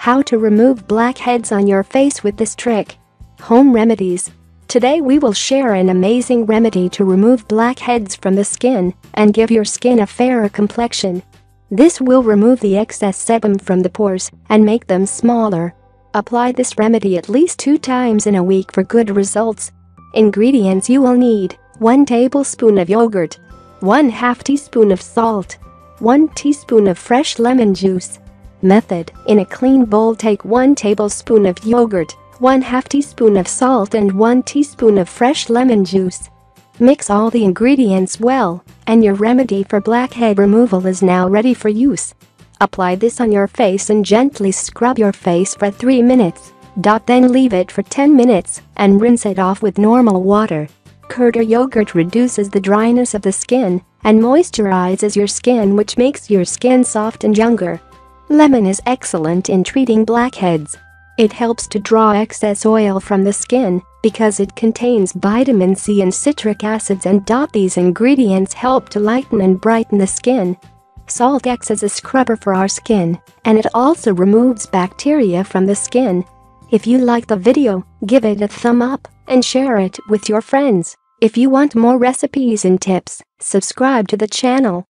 How to remove blackheads on your face with this trick. Home remedies. Today we will share an amazing remedy to remove blackheads from the skin and give your skin a fairer complexion. This will remove the excess sebum from the pores and make them smaller. Apply this remedy at least 2 times in a week for good results. Ingredients you will need: 1 tablespoon of yogurt, 1/2 teaspoon of salt, 1 teaspoon of fresh lemon juice. Method: in a clean bowl take 1 tablespoon of yogurt, 1/2 teaspoon of salt and 1 teaspoon of fresh lemon juice. Mix all the ingredients well, and your remedy for blackhead removal is now ready for use. Apply this on your face and gently scrub your face for 3 minutes. Then leave it for 10 minutes and rinse it off with normal water. Curd or yogurt reduces the dryness of the skin and moisturizes your skin, which makes your skin soft and younger. Lemon is excellent in treating blackheads. It helps to draw excess oil from the skin because it contains vitamin C and citric acids, and these ingredients help to lighten and brighten the skin. Salt acts as a scrubber for our skin, and it also removes bacteria from the skin. If you like the video, give it a thumb up and share it with your friends. If you want more recipes and tips, subscribe to the channel.